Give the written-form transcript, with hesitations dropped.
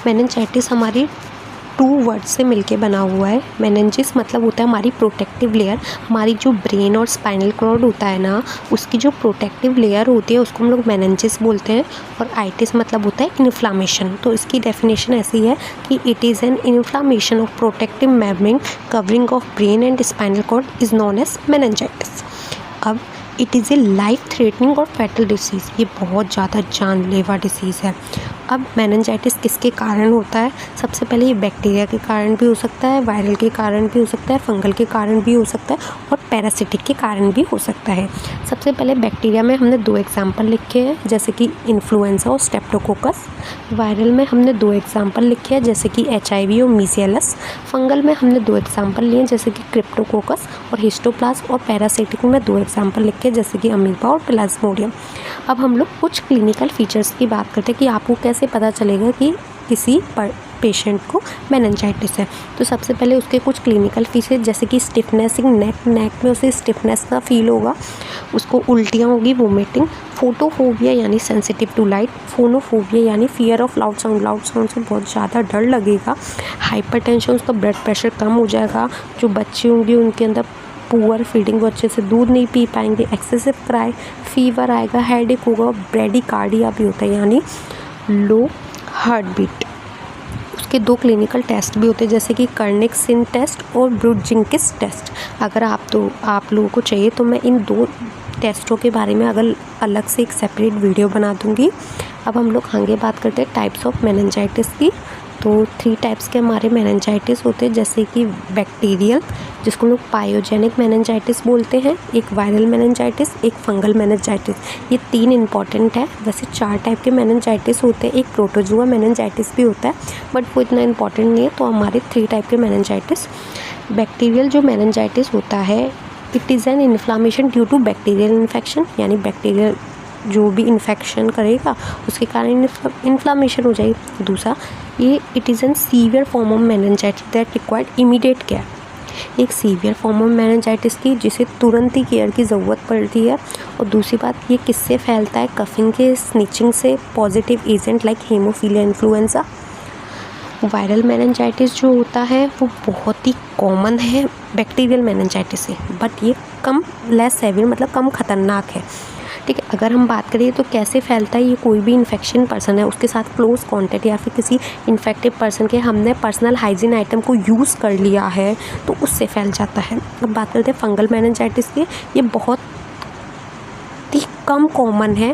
Meningitis हमारी 2 word से मिलके बना हुआ है। मेनिंजिस मतलब होता है हमारी प्रोटेक्टिव लेयर, हमारी जो ब्रेन और स्पाइनल कॉर्ड होता है ना, उसकी जो प्रोटेक्टिव लेयर होती है उसको हम लोग मेनिंजिस बोलते हैं। और आइटिस मतलब होता है इन्फ्लामेशन। तो इसकी डेफिनेशन ऐसी है कि it is an inflammation of protective membrane covering of brain and spinal cord is known as meningitis. अब it is a life threatening और फैटल डिसीज़, ये बहुत ज़्यादा जानलेवा डिसीज़ है। अब मेनिंजाइटिस किसके कारण होता है? सबसे पहले ये बैक्टीरिया के कारण भी हो सकता है, वायरल के कारण भी हो सकता है, फंगल के कारण भी हो सकता है और पैरासिटिक के कारण भी हो सकता है। सबसे पहले बैक्टीरिया में हमने 2 एग्जाम्पल लिखे हैं, जैसे कि इन्फ्लुएंजा और स्ट्रेप्टोकोकस। वायरल में हमने 2 एग्जाम्पल लिखे हैं, जैसे कि HIV और मीज़ेलस। फंगल में हमने 2 एग्जाम्पल लिए, जैसे कि क्रिप्टोकोकस और हिस्टोप्लाज्म। और पैरासिटिक में 2 एग्जाम्पल लिखे, जैसे कि अमीबा और प्लाज्मोडियम। अब हम लोग कुछ क्लिनिकल फीचर्स की बात करते हैं कि आपको कैसे पता चलेगा कि किसी पेशेंट को मेनिंजाइटिस है। तो सबसे पहले उसके कुछ क्लिनिकल फीचर, जैसे कि स्टिफनेसिंग नेक में उसे स्टिफनेस का फील होगा, उसको उल्टियाँ होगी, वोमिटिंग, फोटोफोबिया यानी सेंसिटिव टू लाइट, फोनोफोबिया यानी फियर ऑफ लाउड साउंड से बहुत ज़्यादा डर लगेगा, हाइपरटेंशन, उसका ब्लड प्रेशर कम हो जाएगा, जो बच्चे होंगे उनके अंदर पुअर फीडिंग, वो अच्छे से दूध नहीं पी पाएंगे, एक्सेसिव क्राई, फीवर आएगा, हेडेक होगा, ब्रेडिकार्डिया भी होता है यानी लो हार्ट बीट। उसके 2 क्लिनिकल टेस्ट भी होते हैं, जैसे कि कर्निक सिन टेस्ट और ब्रूड-जिंकिस टेस्ट। अगर आप लोगों को चाहिए तो मैं इन 2 टेस्टों के बारे में अगर अलग से एक सेपरेट वीडियो बना दूंगी। अब हम लोग आगे बात करते हैं टाइप्स ऑफ मेनिंजाइटिस की। तो 3 टाइप्स के हमारे मेनिंजाइटिस होते हैं, जैसे कि बैक्टीरियल, जिसको लोग पायोजेनिक मेनिंजाइटिस बोलते हैं, एक वायरल मेनिंजाइटिस, एक फंगल मेनिंजाइटिस। ये 3 इंपॉर्टेंट है। वैसे 4 टाइप के मेनिंजाइटिस होते हैं, एक प्रोटोजुआ मेनिंजाइटिस भी होता है, बट वो इतना इंपॉर्टेंट नहीं है। तो हमारे 3 टाइप के मेनिंजाइटिस। बैक्टीरियल जो मेनिंजाइटिस होता है, it is an inflammation due to bacterial infection, यानी बैक्टीरियल जो भी इन्फेक्शन करेगा उसके कारण इन्फ्लामेशन हो जाएगी। दूसरा, ये it is N severe form of meningitis that required immediate care, एक सीवियर फॉर्म ऑफ मेनिंजाइटिस की जिसे तुरंत ही केयर की ज़रूरत पड़ती है। और दूसरी बात, ये किससे फैलता है? कफिंग के, स्निचिंग से, positive agent like haemophilia influenza. Viral meningitis जो होता है वो बहुत ही कॉमन है बैक्टीरियल मेनिंजाइटिस से, बट ये कम लेस सेवियर मतलब कम खतरनाक है। ठीक है, अगर हम बात करें तो कैसे फैलता है, ये कोई भी इन्फेक्शन पर्सन है उसके साथ क्लोज कॉन्टैक्ट या फिर किसी इन्फेक्टिव पर्सन के हमने पर्सनल हाइजीन आइटम को यूज़ कर लिया है तो उससे फैल जाता है। अब बात करते हैं फंगल मेनिंजाइटिस की। ये बहुत ही कम कॉमन है,